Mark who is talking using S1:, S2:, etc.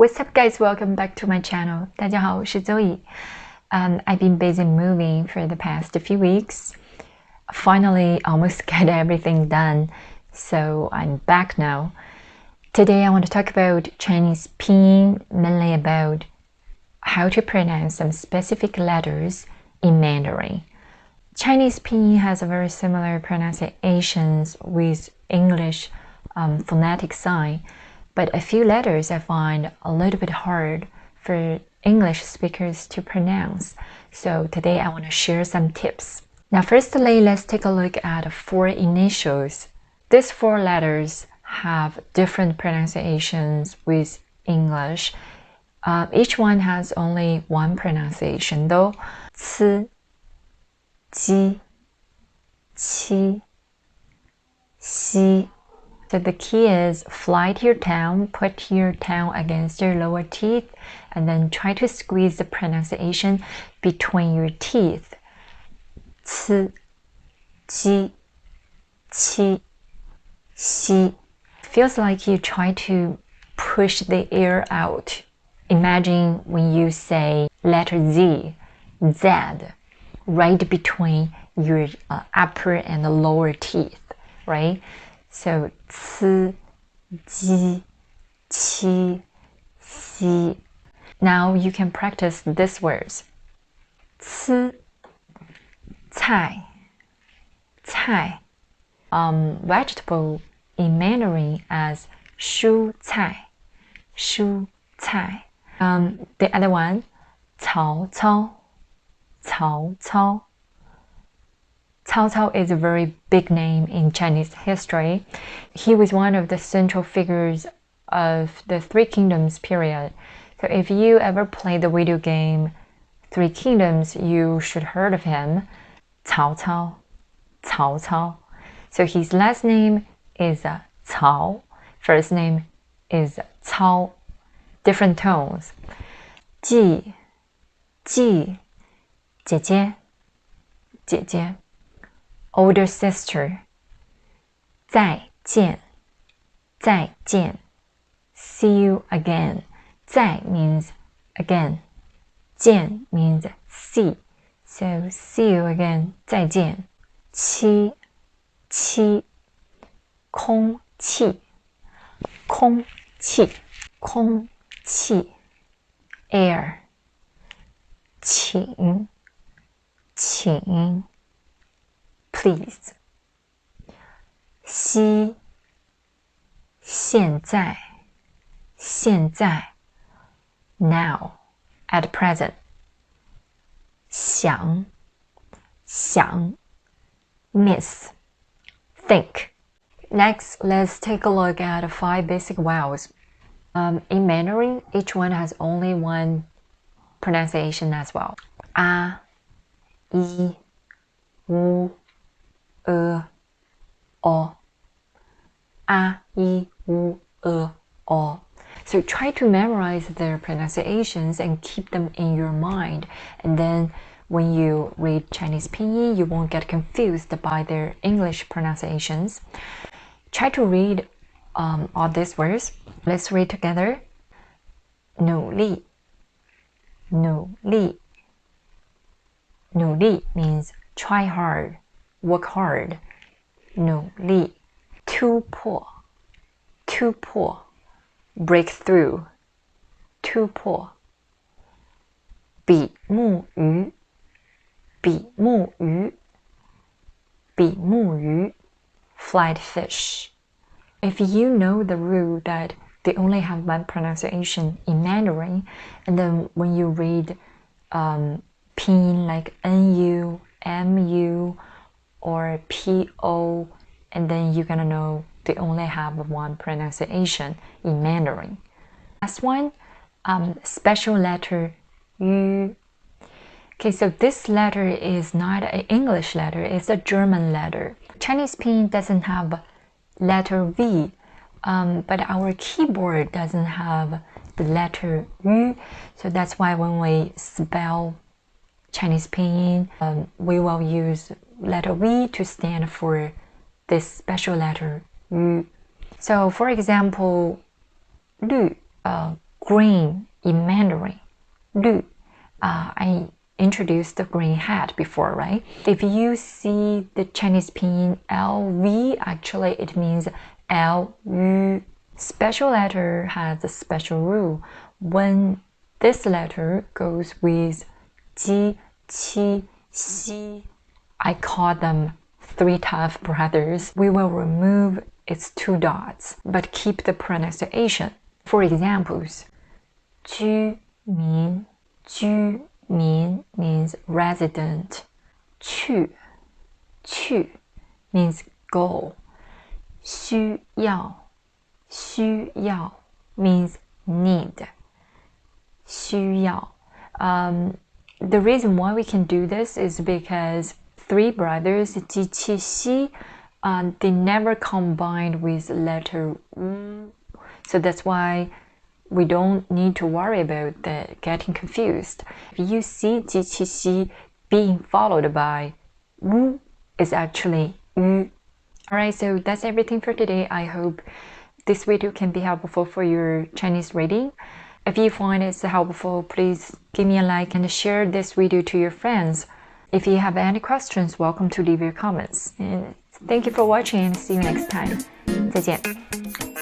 S1: What's up guys, welcome back to my channel. 大家好，我是 Zoe. I've been busy moving for the past few weeks. Finally, almost got everything done, so I'm back now. Today I want to talk about Chinese pinyin, mainly about how to pronounce some specific letters in Mandarin. Chinese pinyin has a very similar pronunciations with English phonetic sign, but a few letters I find a little bit hard for English speakers to pronounce. So today I want to share some tips. Now firstly, let's take a look at 4 initials. These 4 letters have different pronunciations with English. Each one has only one pronunciation though. C, Ji, Qi, Xi. So the key is fly to your tongue, put your tongue against your lower teeth, and then try to squeeze the pronunciation between your teeth. C, Ji, Qi, Xi. Feels like you try to push the air out. Imagine when you say letter Z, Z, right between your upper and lower teeth, right? So, ci, ji, qi, xi. Now you can practice these words. 吃, cai, cai. Vegetable in Mandarin as 蔬菜, 蔬菜. The other one, 曹操, 曹操. Cao Cao is a very big name in Chinese history. He was one of the central figures of the Three Kingdoms period. So if you ever play the video game Three Kingdoms, you should heard of him. Cao Cao, Cao Cao. So his last name is Cao. First name is Cao. Different tones. Ji, Ji, 姐姐, 姐姐. Older sister. 再见, 再见. See you again. 再 means again. 见 means see. So see you again. 再见. 七, 七. 空气, 空气, 空气. Air. 请, 请. Please. 西, 现在, 现在. Now, at present. 想, 想. Miss, think. Next, let's take a look at 5 basic vowels. In Mandarin, each one has only one pronunciation as well. A, I, U, o. A, I, U, o. So try to memorize their pronunciations and keep them in your mind. And then when you read Chinese pinyin, you won't get confused by their English pronunciations. Try to read all these words. Let's read together. 努力, 努力. 努力 means try hard, work hard. 努力. 突破, 突破. Break through. 突破. 比目鱼, 比目鱼. 比目鱼. Flight fish. If you know the rule that they only have one pronunciation in Mandarin, and then when you read pinyin like NU, MU, or PO, and then you're gonna know they only have one pronunciation in Mandarin. Last one, special letter U. Okay, so this letter is not an English letter, it's a German letter. Chinese pinyin doesn't have letter V, but our keyboard doesn't have the letter U, so that's why when we spell Chinese pinyin, we will use letter V to stand for this special letter U. So for example, 绿, green in Mandarin, 绿. I introduced the green hat before, right? If you see the Chinese pinyin LV, actually it means LU. Special letter has a special rule. When this letter goes with ji, qi, xi, I call them three tough brothers. We will remove its two dots, but keep the pronunciation. For examples, 居民, 居民 means resident. 去 means go. 需要 means need. 需要. The reason why we can do this is because three brothers, Ji, Qi, Xi, they never combined with letter U. So that's why we don't need to worry about getting confused. If you see Ji, Qi, Xi being followed by U, it's actually Yu. Alright, so that's everything for today. I hope this video can be helpful for your Chinese reading. If you find it helpful, please give me a like and share this video to your friends. If you have any questions, welcome to leave your comments. And thank you for watching and see you next time. 再见。